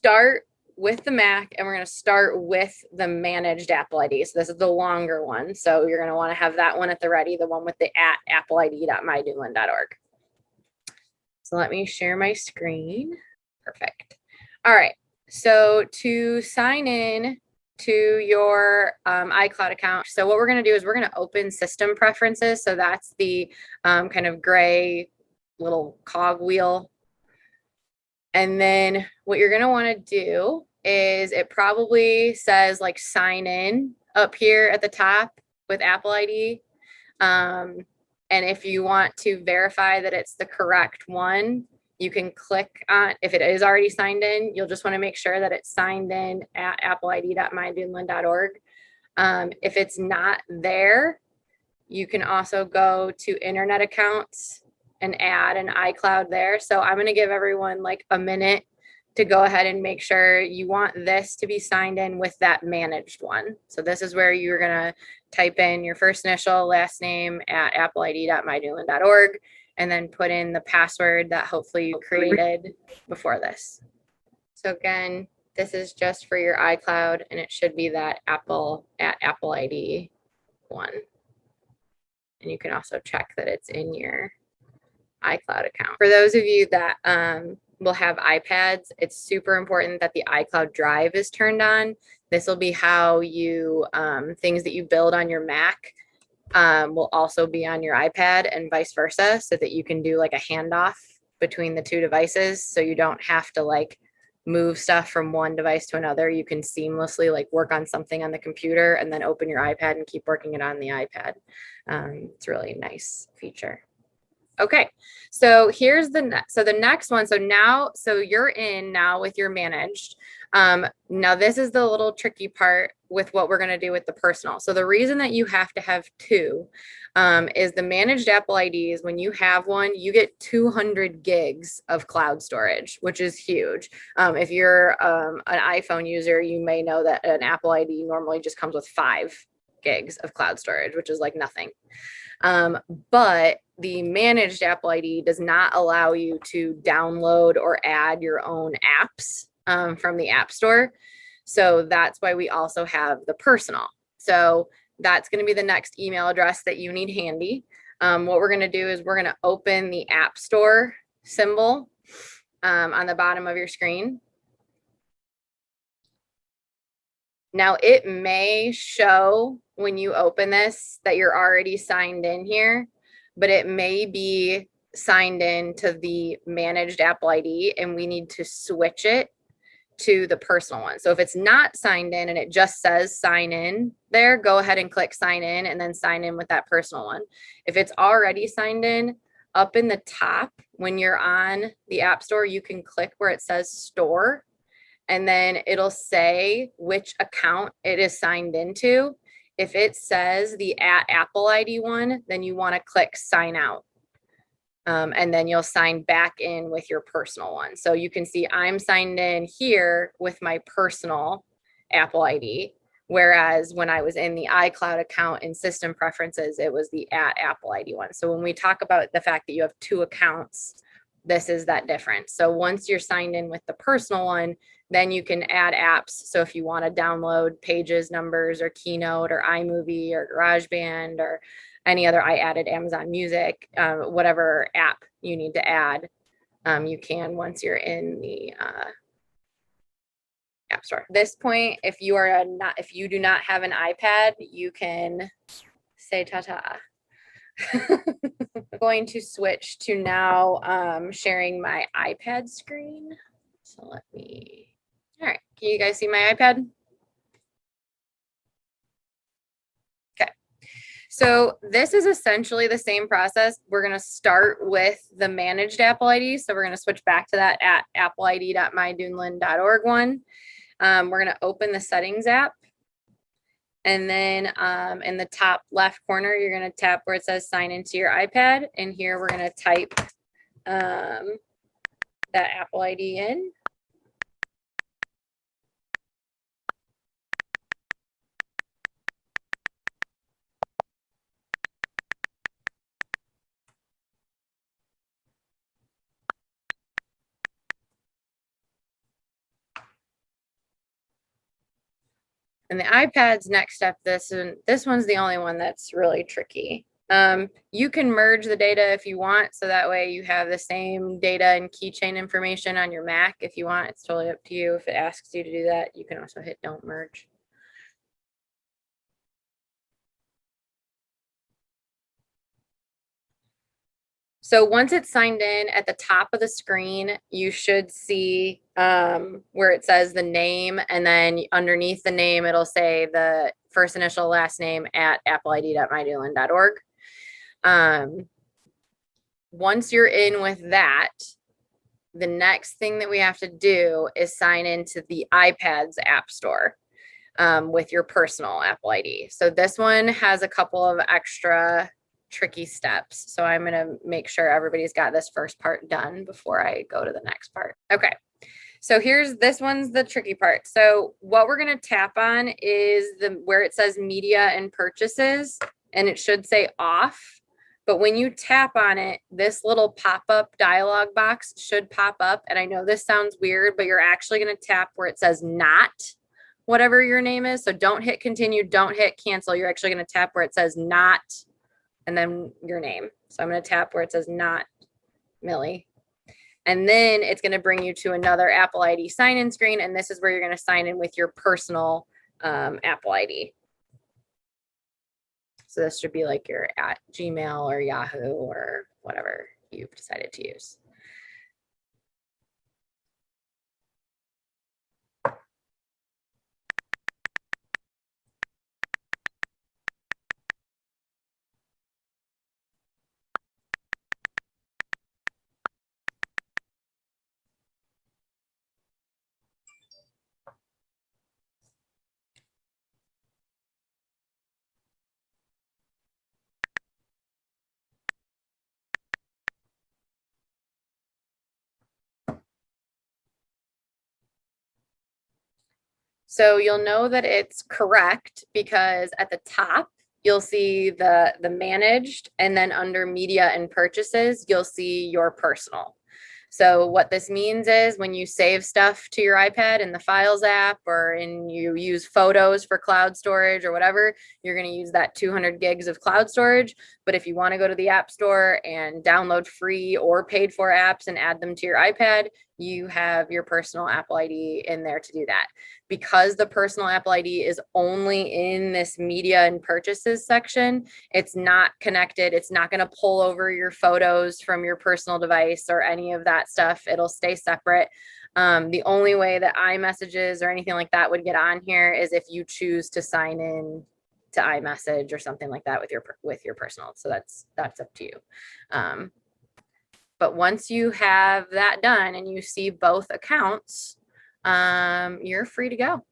start with the Mac and we're going to start with the managed Apple ID. So this is the longer one. So you're going to want to have that one at the ready, the one with the @appleid.mydoodlin.org. So let me share my screen. Perfect. All right. So to sign in to your iCloud account, so what we're going to do is we're going to open system preferences. So that's the kind of gray little cog wheel. And then what you're going to want to do is it probably says like sign in up here at the top with Apple ID. And if you want to verify that it's the correct one, you can click on, if it is already signed in, you'll just want to make sure that it's signed in at appleid.mydoodlin.org. If it's not there, you can also go to internet accounts and add an iCloud there. So I'm going to give everyone like a minute to go ahead and make sure you want this to be signed in with that managed one. So this is where you're going to type in your first initial, last name at appleid.mydoodlin.org, and then put in the password that hopefully you created before this. So again, this is just for your iCloud, and it should be that @appleid one. And you can also check that it's in your iCloud account. For those of you that will have iPads, it's super important that the iCloud drive is turned on. This will be how you, things that you build on your Mac will also be on your iPad and vice versa, so that you can do like a handoff between the two devices. So you don't have to like move stuff from one device to another. You can seamlessly like work on something on the computer and then open your iPad and keep working it on the iPad. It's a really nice feature. Okay, so here's the next one. So you're in now with your managed. Now this is the little tricky part with what we're going to do with the personal. So the reason that you have to have two is the managed Apple IDs. When you have one, you get 200 gigs of cloud storage, which is huge. If you're an iPhone user, you may know that an Apple ID normally just comes with 5 gigs of cloud storage, which is like nothing. But the managed Apple ID does not allow you to download or add your own apps from the App Store. So that's why we also have the personal. So that's going to be the next email address that you need handy. What we're going to do is we're going to open the App Store symbol on the bottom of your screen. Now it may show when you open this that you're already signed in here, but it may be signed in to the managed Apple ID and we need to switch it to the personal one. So if it's not signed in and it just says sign in there, go ahead and click sign in and then sign in with that personal one. If it's already signed in, up in the top, when you're on the App Store, you can click where it says store, and then it'll say which account it is signed into. If it says the @Apple ID one, then you want to click sign out. And then you'll sign back in with your personal one. So you can see I'm signed in here with my personal Apple ID, whereas when I was in the iCloud account in system preferences, it was the @Apple ID one. So when we talk about the fact that you have 2 accounts, this is that difference. So once you're signed in with the personal one, then you can add apps. So if you want to download Pages, Numbers, or Keynote, or iMovie, or GarageBand, or any other, I added Amazon Music, whatever app you need to add, you can once you're in the App Store. At this point, if you do not have an iPad, you can say ta-ta. I'm going to switch to now sharing my iPad screen. So all right, can you guys see my iPad? Okay, so this is essentially the same process. We're going to start with the managed Apple ID. So we're going to switch back to that @appleid.mydoodlin.org one. We're going to open the settings app. And then in the top left corner, you're going to tap where it says sign into your iPad. And here we're going to type that Apple ID in. And the iPad's next step, this one's the only one that's really tricky. You can merge the data if you want, so that way you have the same data and keychain information on your Mac if you want. It's totally up to you. If it asks you to do that, you can also hit don't merge. So once it's signed in, at the top of the screen, you should see where it says the name, and then underneath the name, it'll say the first initial last name at appleid.mydoolin.org. Once you're in with that, the next thing that we have to do is sign into the iPad's app store with your personal Apple ID. So this one has a couple of extra tricky steps. So I'm going to make sure everybody's got this first part done before I go to the next part. Okay. So this one's the tricky part. So what we're going to tap on is where it says media and purchases, and it should say off. But when you tap on it, this little pop-up dialog box should pop up. And I know this sounds weird, but you're actually going to tap where it says not whatever your name is. So don't hit continue, don't hit cancel. You're actually going to tap where it says not and then your name. So I'm going to tap where it says not Millie. And then it's going to bring you to another Apple ID sign-in screen. And this is where you're going to sign in with your personal Apple ID. So this should be like your at Gmail or Yahoo or whatever you've decided to use. So you'll know that it's correct because at the top, you'll see the managed, and then under media and purchases, you'll see your personal. So what this means is when you save stuff to your iPad in the Files app, or you use photos for cloud storage or whatever, you're going to use that 200 gigs of cloud storage. But if you want to go to the App Store and download free or paid for apps and add them to your iPad, you have your personal Apple ID in there to do that. Because the personal Apple ID is only in this media and purchases section, it's not connected. It's not going to pull over your photos from your personal device or any of that stuff. It'll stay separate. The only way that iMessages or anything like that would get on here is if you choose to sign in to iMessage or something like that with your personal. So that's up to you. But once you have that done and you see both accounts, you're free to go.